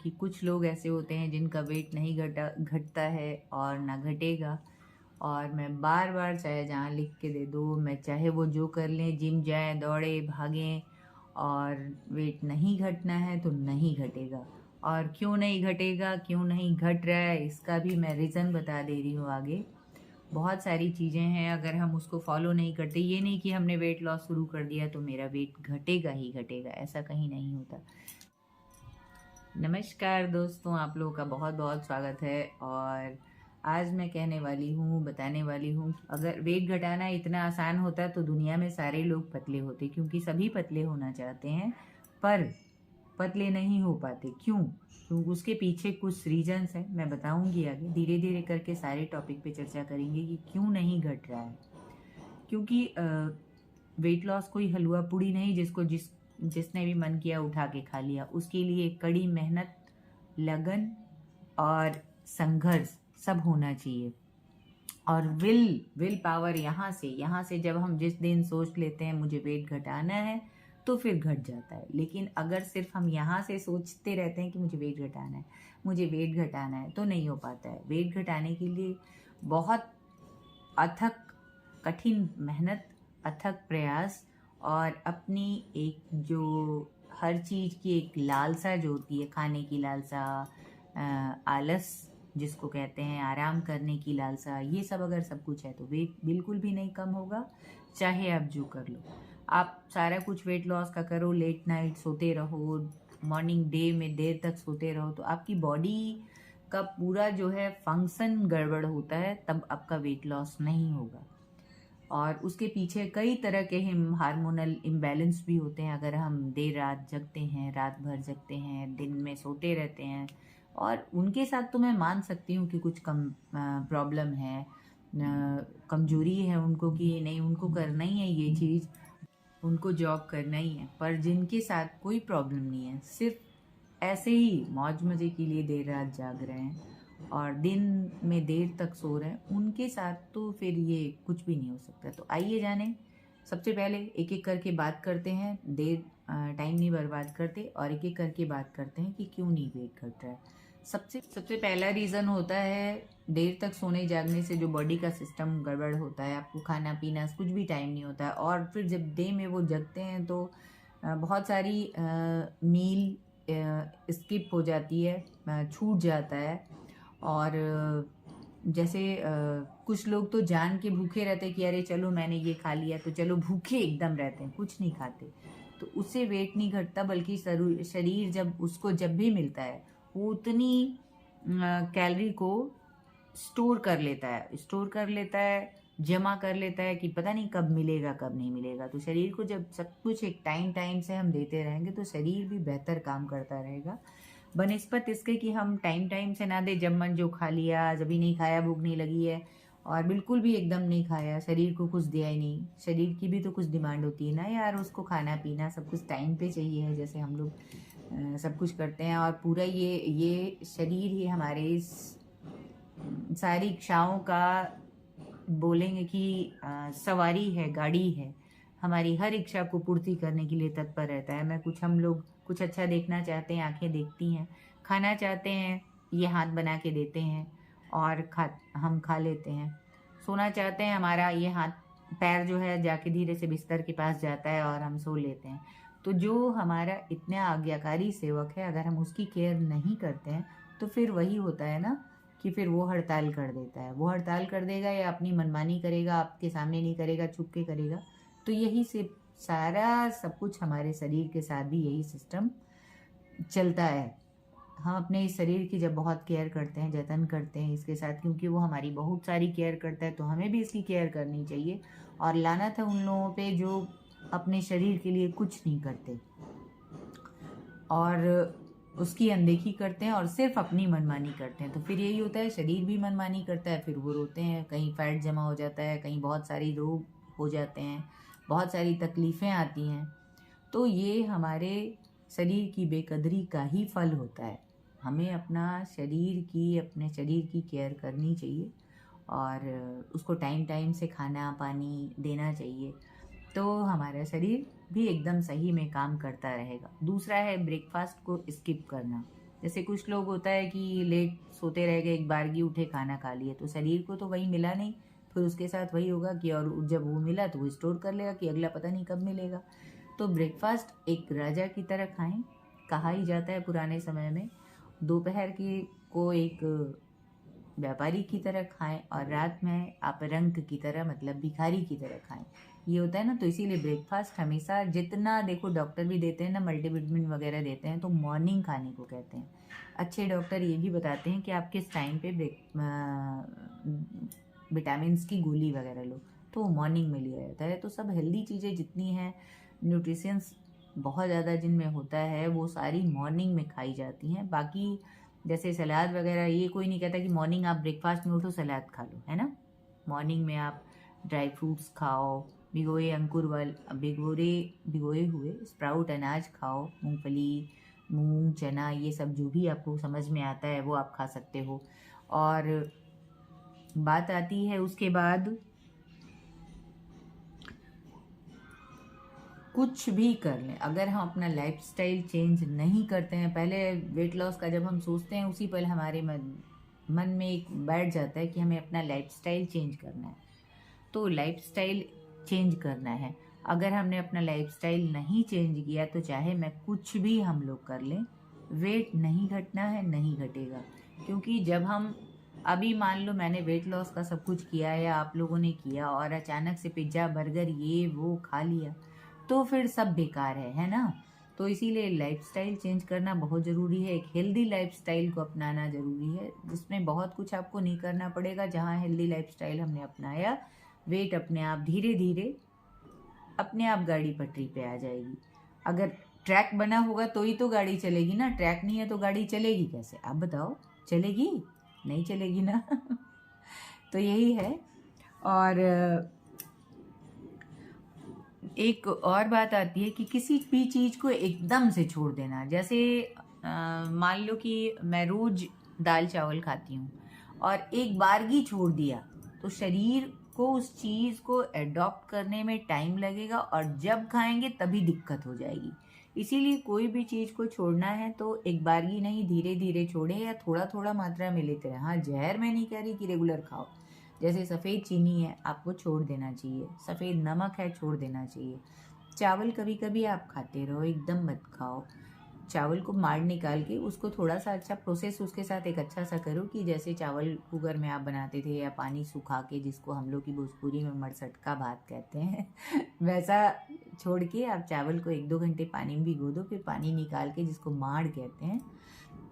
कि कुछ लोग ऐसे होते हैं जिनका वेट नहीं घटता है और ना घटेगा। और मैं बार बार चाहे जहाँ लिख के दे दो, मैं चाहे वो जो कर लें, जिम जाएं, दौड़े भागें, और वेट नहीं घटना है तो नहीं घटेगा। और क्यों नहीं घटेगा, क्यों नहीं घट रहा है, इसका भी मैं रीज़न बता दे रही हूँ आगे। बहुत सारी चीज़ें हैं, अगर हम उसको फॉलो नहीं करते, ये नहीं कि हमने वेट लॉस शुरू कर दिया तो मेरा वेट घटेगा ही घटेगा, ऐसा कहीं नहीं होता। नमस्कार दोस्तों, आप लोगों का बहुत बहुत स्वागत है। और आज मैं कहने वाली हूँ, बताने वाली हूँ, अगर वेट घटाना इतना आसान होता तो दुनिया में सारे लोग पतले होते, क्योंकि सभी पतले होना चाहते हैं पर पतले नहीं हो पाते। क्योंकि उसके पीछे कुछ रीजंस हैं, मैं बताऊंगी आगे। धीरे धीरे करके सारे टॉपिक पे चर्चा करेंगे कि क्यों नहीं घट रहा है। क्योंकि वेट लॉस कोई हलवा पूड़ी नहीं जिसने भी मन किया उठा के खा लिया। उसके लिए कड़ी मेहनत, लगन और संघर्ष सब होना चाहिए। और विल पावर यहाँ से जब हम जिस दिन सोच लेते हैं मुझे वेट घटाना है तो फिर घट जाता है। लेकिन अगर सिर्फ हम यहाँ से सोचते रहते हैं कि मुझे वेट घटाना है, मुझे वेट घटाना है, तो नहीं हो पाता है। वेट घटाने के लिए बहुत अथक कठिन मेहनत, अथक प्रयास और अपनी एक जो हर चीज़ की एक लालसा जो होती है, खाने की लालसा, आलस जिसको कहते हैं, आराम करने की लालसा, ये सब अगर सब कुछ है तो वेट बिल्कुल भी नहीं कम होगा, चाहे आप जो कर लो। आप सारा कुछ वेट लॉस का करो, लेट नाइट सोते रहो, मॉर्निंग डे में देर तक सोते रहो, तो आपकी बॉडी का पूरा जो है फंक्शन गड़बड़ होता है, तब आपका वेट लॉस नहीं होगा। और उसके पीछे कई तरह के हार्मोनल इम्बैलेंस भी होते हैं। अगर हम देर रात जगते हैं, रात भर जगते हैं, दिन में सोते रहते हैं, और उनके साथ तो मैं मान सकती हूँ कि कुछ कम प्रॉब्लम है, कमजोरी है उनको, कि नहीं उनको करना ही है ये चीज़, उनको जॉब करना ही है। पर जिनके साथ कोई प्रॉब्लम नहीं है, सिर्फ ऐसे ही मौज मज़े के लिए देर रात जाग रहे हैं और दिन में देर तक सो रहे हैं, उनके साथ तो फिर ये कुछ भी नहीं हो सकता। तो आइए जाने, सबसे पहले एक एक करके बात करते हैं, देर टाइम नहीं बर्बाद करते, और एक एक करके बात करते हैं कि क्यों नहीं वेट घट रहा है। सबसे पहला रीज़न होता है देर तक सोने जागने से जो बॉडी का सिस्टम गड़बड़ होता है। आपको खाना पीना कुछ भी टाइम नहीं होता है, और फिर जब डे में वो जगते हैं तो बहुत सारी मील स्किप हो जाती है, छूट जाता है। और जैसे कुछ लोग तो जान के भूखे रहते हैं कि अरे चलो मैंने ये खा लिया, तो चलो भूखे एकदम रहते हैं, कुछ नहीं खाते, तो उससे वेट नहीं घटता, बल्कि शरीर जब भी मिलता है वो उतनी कैलोरी को स्टोर कर लेता है, जमा कर लेता है कि पता नहीं कब मिलेगा कब नहीं मिलेगा। तो शरीर को जब सब कुछ एक टाइम से हम देते रहेंगे तो शरीर भी बेहतर काम करता रहेगा, बनिस्पत इसके कि हम टाइम से ना दे, जब मन जो खा लिया, जब ही नहीं खाया, भूख नहीं लगी है और बिल्कुल भी एकदम नहीं खाया, शरीर को कुछ दिया ही नहीं। शरीर की भी तो कुछ डिमांड होती है ना यार, उसको खाना पीना सब कुछ टाइम पे चाहिए है, जैसे हम लोग सब कुछ करते हैं। और पूरा ये शरीर ही हमारे इस सारी इच्छाओं का बोलेंगे कि सवारी है, गाड़ी है, हमारी हर इच्छा को पूर्ति करने के लिए तत्पर रहता है। हम लोग कुछ अच्छा देखना चाहते हैं, आंखें देखती हैं, खाना चाहते हैं, ये हाथ बना के देते हैं और हम खा लेते हैं। सोना चाहते हैं, हमारा ये हाथ पैर जो है जाके धीरे से बिस्तर के पास जाता है और हम सो लेते हैं। तो जो हमारा इतना आज्ञाकारी सेवक है, अगर हम उसकी केयर नहीं करते हैं तो फिर वही होता है ना कि फिर वो हड़ताल कर देता है। वो हड़ताल कर देगा या अपनी मनमानी करेगा, आपके सामने नहीं करेगा, छुप के करेगा। तो यही से सारा सब कुछ हमारे शरीर के साथ भी यही सिस्टम चलता है। हम अपने इस शरीर की जब बहुत केयर करते हैं, जतन करते हैं इसके साथ, क्योंकि वो हमारी बहुत सारी केयर करता है, तो हमें भी इसकी केयर करनी चाहिए। और लानत है उन लोगों पे जो अपने शरीर के लिए कुछ नहीं करते और उसकी अनदेखी करते हैं और सिर्फ अपनी मनमानी करते हैं। तो फिर यही होता है, शरीर भी मनमानी करता है, फिर वो रोते हैं, कहीं फैट जमा हो जाता है, कहीं बहुत सारी रोग हो जाते हैं, बहुत सारी तकलीफ़ें आती हैं। तो ये हमारे शरीर की बेकदरी का ही फल होता है। हमें अपने शरीर की केयर करनी चाहिए और उसको टाइम से खाना पानी देना चाहिए, तो हमारा शरीर भी एकदम सही में काम करता रहेगा। दूसरा है ब्रेकफास्ट को स्किप करना। जैसे कुछ लोग होता है कि लेट सोते रह गए, एक बारगी उठे खाना खा लिए, तो शरीर को तो वही मिला नहीं, फिर उसके साथ वही होगा कि और जब वो मिला तो वो स्टोर कर लेगा कि अगला पता नहीं कब मिलेगा। तो ब्रेकफास्ट एक राजा की तरह खाएं, कहा ही जाता है पुराने समय में। दोपहर की को एक व्यापारी की तरह खाएं और रात में आप रंक की तरह मतलब भिखारी की तरह खाएं। ये होता है ना, तो इसीलिए ब्रेकफास्ट हमेशा, जितना देखो डॉक्टर भी देते हैं ना, मल्टीविटामिन वगैरह देते हैं, तो मॉर्निंग खाने को कहते हैं। अच्छे डॉक्टर ये भी बताते हैं कि आप किस टाइम पे विटामिन की गोली वगैरह लो, तो वो मॉर्निंग में लिया जाता है। तो सब हेल्दी चीज़ें जितनी हैं, न्यूट्रिशंस बहुत ज़्यादा जिनमें होता है, वो सारी मॉर्निंग में खाई जाती हैं। बाकी जैसे सलाद वगैरह, ये कोई नहीं कहता कि मॉर्निंग आप ब्रेकफास्ट में उठो सलाद खा लो, है ना। मॉर्निंग में आप ड्राई फ्रूट्स खाओ, भिगोए अंकुर भिगोए हुए स्प्राउट अनाज खाओ, मूंगफली, मूंग, चना, ये सब जो भी आपको समझ में आता है वो आप खा सकते हो। और बात आती है उसके बाद, कुछ भी कर लें, अगर हम अपना लाइफस्टाइल चेंज नहीं करते हैं, पहले वेट लॉस का जब हम सोचते हैं उसी पल हमारे मन में एक बैठ जाता है कि हमें अपना लाइफस्टाइल चेंज करना है। तो लाइफस्टाइल चेंज करना है, अगर हमने अपना लाइफस्टाइल नहीं चेंज किया तो चाहे मैं कुछ भी हम लोग कर लें, वेट नहीं घटना है, नहीं घटेगा। क्योंकि जब हम, अभी मान लो मैंने वेट लॉस का सब कुछ किया है या आप लोगों ने किया और अचानक से पिज्ज़ा बर्गर ये वो खा लिया, तो फिर सब बेकार है ना। तो इसीलिए लाइफस्टाइल चेंज करना बहुत ज़रूरी है। एक हेल्दी लाइफस्टाइल को अपनाना ज़रूरी है, जिसमें बहुत कुछ आपको नहीं करना पड़ेगा। जहाँ हेल्दी लाइफस्टाइल हमने अपनाया, वेट अपने आप धीरे धीरे अपने आप गाड़ी पटरी पे आ जाएगी। अगर ट्रैक बना होगा तो ही तो गाड़ी चलेगी ना, ट्रैक नहीं है तो गाड़ी चलेगी कैसे, आप बताओ, चलेगी? नहीं चलेगी ना। तो यही है। और एक और बात आती है कि किसी भी चीज़ को एकदम से छोड़ देना। जैसे मान लो कि मैं रोज़ दाल चावल खाती हूँ और एक बारगी छोड़ दिया, तो शरीर को उस चीज़ को एडॉप्ट करने में टाइम लगेगा और जब खाएंगे तभी दिक्कत हो जाएगी। इसीलिए कोई भी चीज़ को छोड़ना है तो एक बारगी नहीं, धीरे धीरे छोड़े या थोड़ा थोड़ा मात्रा में लेते रहें। हाँ, जहर मैं नहीं कह रही कि रेगुलर खाओ। जैसे सफ़ेद चीनी है, आपको छोड़ देना चाहिए। सफ़ेद नमक है, छोड़ देना चाहिए। चावल कभी कभी आप खाते रहो, एकदम मत खाओ। चावल को मार निकाल के उसको थोड़ा सा अच्छा प्रोसेस उसके साथ एक अच्छा सा करो, कि जैसे चावल कुकर में आप बनाते थे या पानी सुखा के, जिसको हम लोग की भोजपुरी में मरसटका भात कहते हैं, वैसा छोड़ के आप चावल को 1-2 घंटे पानी में भिगो दो, फिर पानी निकाल के, जिसको माड़ कहते हैं,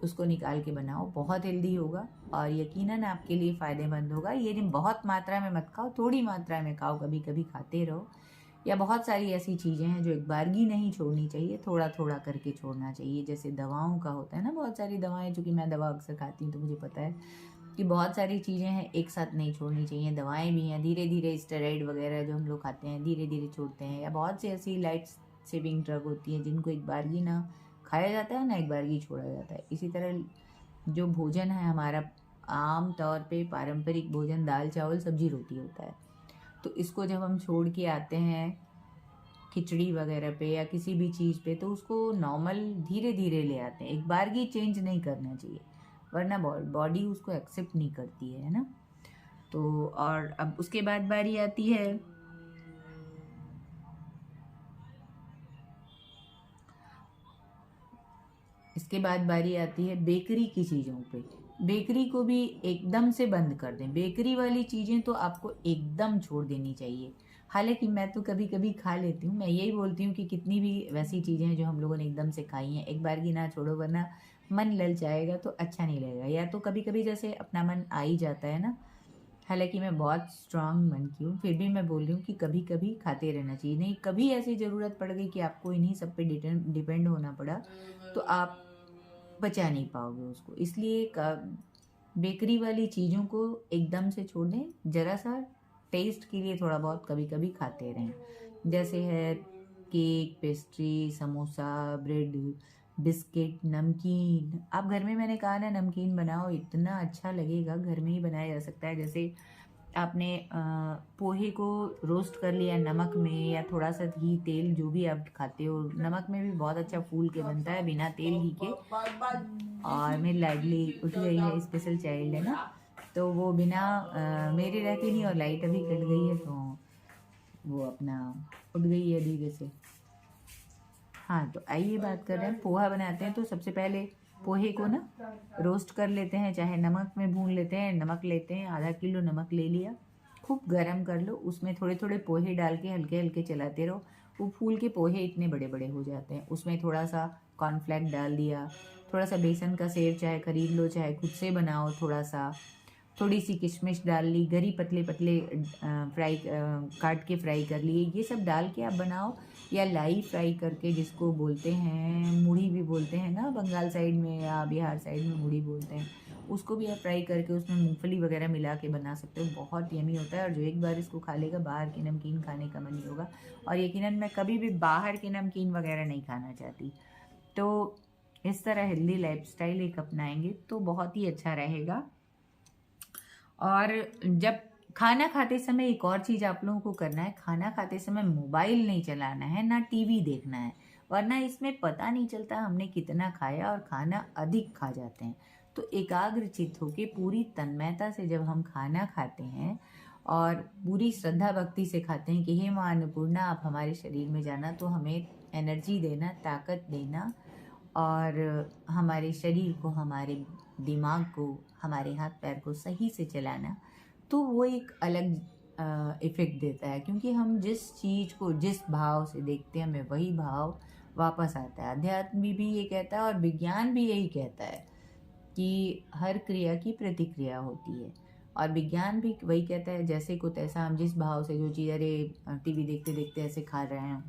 उसको निकाल के बनाओ। बहुत हेल्दी होगा और यकीनन आपके लिए फ़ायदेमंद होगा। ये नहीं, बहुत मात्रा में मत खाओ, थोड़ी मात्रा में खाओ, कभी कभी खाते रहो। या बहुत सारी ऐसी चीज़ें हैं जो एक बारगी नहीं छोड़नी चाहिए, थोड़ा थोड़ा करके छोड़ना चाहिए। जैसे दवाओं का होता है ना, बहुत सारी दवाएं, चूँकि मैं दवा अक्सर खाती हूँ तो मुझे पता है कि बहुत सारी चीज़ें हैं एक साथ नहीं छोड़नी चाहिए। दवाएं भी हैं, धीरे धीरे स्टेरॉइड वगैरह जो हम लोग खाते हैं धीरे धीरे छोड़ते हैं। या बहुत सी ऐसी लाइफ सेविंग ड्रग होती हैं जिनको एक बारगी ना खाया जाता है ना, एक बारगी छोड़ा जाता है। इसी तरह जो भोजन है हमारा, आम तौर पे पारंपरिक भोजन दाल चावल सब्जी रोटी होता है, तो इसको जब हम छोड़ के आते हैं खिचड़ी वगैरह पे या किसी भी चीज़ पे, तो उसको नॉर्मल धीरे धीरे ले आते हैं। एक बारगी चेंज नहीं करना चाहिए, वरना बॉडी उसको एक्सेप्ट नहीं करती है ना। तो और अब उसके बाद बारी आती है बेकरी की चीज़ों पे। बेकरी को भी एकदम से बंद कर दें। बेकरी वाली चीज़ें तो आपको एकदम छोड़ देनी चाहिए। हालांकि मैं तो कभी कभी खा लेती हूँ। मैं यही बोलती हूँ कि कितनी भी वैसी चीज़ें हैं जो हम लोगों ने एकदम से खाई हैं, एक बार की ना छोड़ो, वरना मन लल जाएगा तो अच्छा नहीं लगेगा। या तो कभी कभी जैसे अपना मन आ ही जाता है ना, हालांकि मैं बहुत स्ट्रांग मन की हूँ, फिर भी मैं बोल रही हूँ कि कभी कभी खाते रहना चाहिए। नहीं, कभी ऐसी ज़रूरत पड़ गई कि आपको इन्हीं सब पे डिपेंड होना पड़ा, तो आप बचा नहीं पाओगे उसको। इसलिए बेकरी वाली चीज़ों को एकदम से छोड़ दें, ज़रा सा टेस्ट के लिए थोड़ा बहुत कभी कभी खाते रहें। जैसे है cake, pastry, samosa, bread, biscuit, नमकीन। आप घर में, मैंने कहा ना, नमकीन बनाओ, इतना अच्छा लगेगा। घर में ही बनाया जा सकता है। जैसे आपने पोहे को रोस्ट कर लिया नमक में, या थोड़ा सा घी तेल जो भी आप खाते हो, नमक में भी बहुत अच्छा फूल के बनता है बिना तेल घी के। और मेरी लाडली उठ गई है, स्पेशल चाइल्ड है ना, तो वो बिना मेरे रहती नहीं, और लाइट अभी कट गई है तो वो अपना उठ गई है धीरे से। हाँ, तो आइए बात कर रहे हैं, पोहा बनाते हैं। तो सबसे पहले पोहे को ना रोस्ट कर लेते हैं, चाहे नमक में भून लेते हैं। नमक लेते हैं, आधा किलो नमक ले लिया, खूब गर्म कर लो, उसमें थोड़े थोड़े पोहे डाल के हल्के हल्के चलाते रहो। वो फूल के पोहे इतने बड़े बड़े हो जाते हैं। उसमें थोड़ा सा कॉर्नफ्लेक्स डाल दिया, थोड़ा सा बेसन का सेव, चाहे खरीद लो चाहे खुद से बनाओ, थोड़ा सा, थोड़ी सी किशमिश डाल ली, गरी पतले पतले फ्राई काट के फ्राई कर लिए, ये सब डाल के आप बनाओ। या लाई फ्राई करके, जिसको बोलते हैं मुढ़ी भी बोलते हैं ना बंगाल साइड में, या बिहार साइड में मुढ़ी बोलते हैं, उसको भी आप फ्राई करके उसमें मूंगफली वगैरह मिला के बना सकते हो। बहुत यमी होता है, और जो एक बार इसको खा लेगा बाहर की नमकीन खाने का मन नहीं होगा। और यकीनन मैं कभी भी बाहर की नमकीन वगैरह नहीं खाना चाहती। तो इस तरह हेल्दी लाइफस्टाइल एक अपनाएंगे तो बहुत ही अच्छा रहेगा। और जब खाना खाते समय एक और चीज़ आप लोगों को करना है, खाना खाते समय मोबाइल नहीं चलाना है, ना टीवी देखना है, वरना इसमें पता नहीं चलता हमने कितना खाया और खाना अधिक खा जाते हैं। तो एकाग्रचित्त होके पूरी तन्मयता से जब हम खाना खाते हैं और पूरी श्रद्धा भक्ति से खाते हैं कि हे माँ अन्नपूर्णा आप हमारे शरीर में जाना, तो हमें एनर्जी देना, ताकत देना, और हमारे शरीर को, हमारे दिमाग को, हमारे हाथ पैर को सही से चलाना, तो वो एक अलग इफ़ेक्ट देता है। क्योंकि हम जिस चीज़ को जिस भाव से देखते हैं, हमें वही भाव वापस आता है। अध्यात्म भी ये कहता है और विज्ञान भी यही कहता है कि हर क्रिया की प्रतिक्रिया होती है। और विज्ञान भी वही कहता है, जैसे को तैसा, हम जिस भाव से जो चीज़, अरे टीवी देखते देखते ऐसे खा रहे हैं,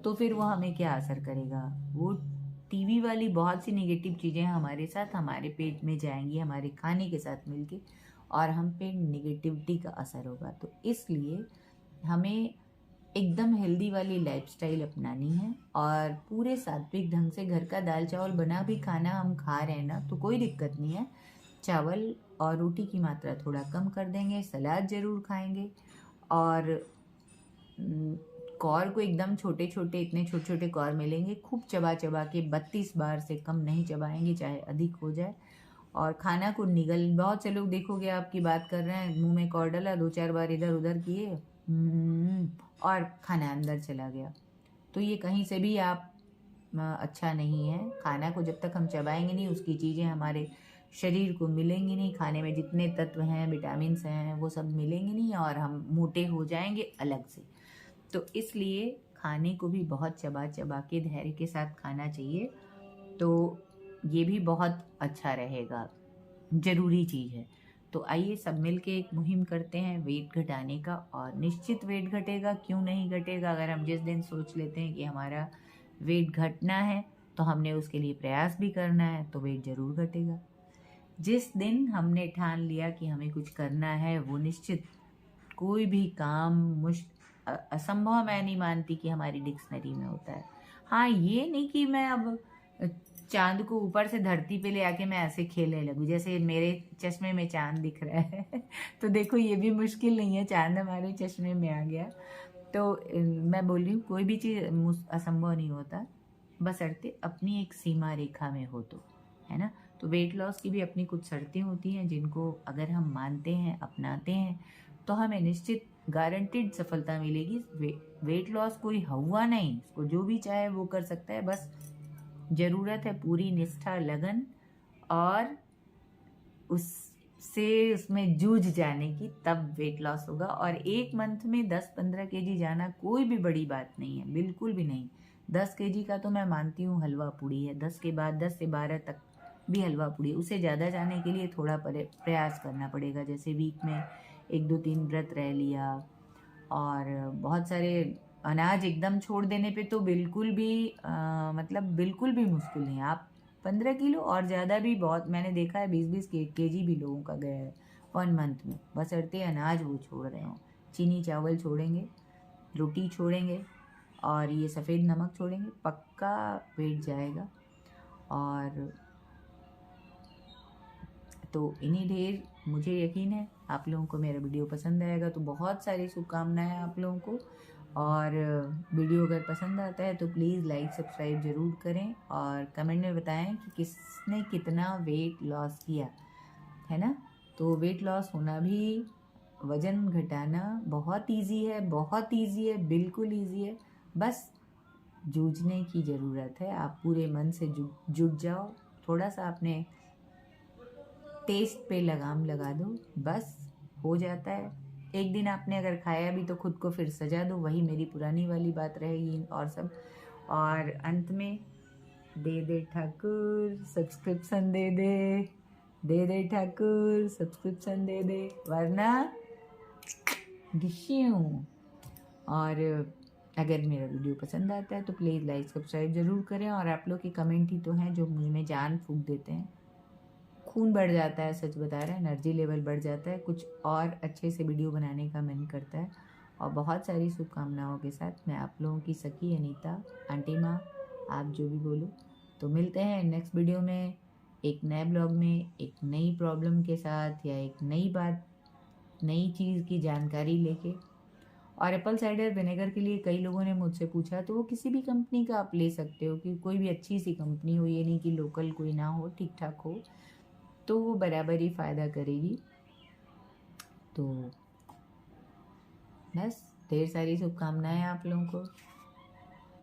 तो फिर वो हमें क्या असर करेगा। वो टीवी वाली बहुत सी नेगेटिव चीज़ें हमारे साथ, हमारे पेट में जाएंगी, हमारे खाने के साथ मिलके, और हम पे नेगेटिविटी का असर होगा। तो इसलिए हमें एकदम हेल्दी वाली लाइफस्टाइल अपनानी है, और पूरे सात्विक ढंग से घर का दाल चावल बना भी खाना हम खा रहे हैं ना, तो कोई दिक्कत नहीं है। चावल और रोटी की मात्रा थोड़ा कम कर देंगे, सलाद ज़रूर खाएंगे, और कौर को एकदम छोटे छोटे, इतने छोटे छोटे कौर मिलेंगे, खूब चबा चबा के 32 बार से कम नहीं चबाएंगे, चाहे अधिक हो जाए। और खाना को निगल, बहुत से लोग देखोगे आपकी बात कर रहे हैं, मुंह में कौर डाला, 2-4 बार इधर उधर किए, और खाना अंदर चला गया। तो ये कहीं से भी आप अच्छा नहीं है। खाना को जब तक हम चबाएंगे नहीं, उसकी चीज़ें हमारे शरीर को मिलेंगी नहीं, खाने में जितने तत्व हैं, विटामिन हैं, वो सब मिलेंगे नहीं, और हम मोटे हो जाएंगे अलग से। तो इसलिए खाने को भी बहुत चबा चबा के धैर्य के साथ खाना चाहिए। तो ये भी बहुत अच्छा रहेगा, ज़रूरी चीज़ है। तो आइए सब मिल के एक मुहिम करते हैं वेट घटाने का, और निश्चित वेट घटेगा, क्यों नहीं घटेगा। अगर हम जिस दिन सोच लेते हैं कि हमारा वेट घटना है, तो हमने उसके लिए प्रयास भी करना है, तो वेट ज़रूर घटेगा। जिस दिन हमने ठान लिया कि हमें कुछ करना है, वो निश्चित कोई भी काम असंभव मैं नहीं मानती कि हमारी डिक्शनरी में होता है। हाँ, ये नहीं कि मैं अब चांद को ऊपर से धरती पे ले आके मैं ऐसे खेलने लगूँ, जैसे मेरे चश्मे में चांद दिख रहा है तो देखो ये भी मुश्किल नहीं है, चांद हमारे चश्मे में आ गया। तो मैं बोल रही हूँ कोई भी चीज़ असंभव नहीं होता, बशर्ते अपनी एक सीमा रेखा में हो, तो है ना। तो वेट लॉस की भी अपनी कुछ शर्तें होती हैं, जिनको अगर हम मानते हैं, अपनाते हैं, तो हमें निश्चित गारंटीड सफलता मिलेगी। वेट लॉस कोई हवा नहीं, इसको जो भी चाहे वो कर सकता है, बस ज़रूरत है पूरी निष्ठा, लगन, और उसमें जूझ जाने की, तब वेट लॉस होगा। और एक मंथ में 10-15 केजी जाना कोई भी बड़ी बात नहीं है, बिल्कुल भी नहीं। 10 केजी का तो मैं मानती हूँ हलवा पूड़ी है, 10 के बाद 10 से 12 तक भी हलवा पूड़ी। उसे ज़्यादा जाने के लिए थोड़ा प्रयास करना पड़ेगा, जैसे वीक में 1-2-3 व्रत रह लिया, और बहुत सारे अनाज एकदम छोड़ देने पे तो बिल्कुल भी मतलब बिल्कुल भी मुश्किल नहीं है। आप 15 किलो और ज़्यादा भी, बहुत मैंने देखा है 20-20 केजी भी लोगों का गया है 1 मंथ में, बशर्ते अनाज वो छोड़ रहे हों। चीनी चावल छोड़ेंगे, रोटी छोड़ेंगे, और ये सफ़ेद नमक छोड़ेंगे, पक्का वेट जाएगा। और तो इन्हीं ढेर मुझे यकीन है आप लोगों को मेरा वीडियो पसंद आएगा। तो बहुत सारी शुभकामनाएं आप लोगों को। और वीडियो अगर पसंद आता है तो प्लीज़ लाइक सब्सक्राइब ज़रूर करें और कमेंट में बताएं कि किसने कितना वेट लॉस किया है ना। तो वेट लॉस होना भी, वज़न घटाना बहुत इजी है, बहुत इजी है, बिल्कुल इजी है। बस जूझने की ज़रूरत है। आप पूरे मन से जुट जाओ, थोड़ा सा अपने टेस्ट पे लगाम लगा दो, बस हो जाता है। एक दिन आपने अगर खाया भी तो खुद को फिर सजा दो, वही मेरी पुरानी वाली बात रहेगी और सब। और अंत में दे दे ठाकुर सब्सक्रिप्शन दे दे ठाकुर सब्सक्रिप्शन दे दे, वरना डिश्यूं। और अगर मेरा वीडियो पसंद आता है तो प्लीज़ लाइक सब्सक्राइब ज़रूर करें। और आप लोग के कमेंट ही तो हैं जो मुझ में जान फूंक देते हैं। खून बढ़ जाता है, सच बता रहे हैं, एनर्जी लेवल बढ़ जाता है, कुछ और अच्छे से वीडियो बनाने का मन करता है। और बहुत सारी शुभकामनाओं के साथ मैं आप लोगों की सखी अनीता, आंटी माँ, आप जो भी बोलो। तो मिलते हैं नेक्स्ट वीडियो में, एक नए ब्लॉग में, एक नई प्रॉब्लम के साथ, या एक नई बात, नई चीज़ की जानकारी लेके। और एप्पल साइडर विनेगर के लिए कई लोगों ने मुझसे पूछा, तो वो किसी भी कंपनी का आप ले सकते हो, कि कोई भी अच्छी सी कंपनी हो, ये नहीं कि लोकल कोई ना हो, ठीक ठाक हो, तो वो बराबर ही फ़ायदा करेगी। तो बस ढेर सारी शुभकामनाएं आप लोगों को।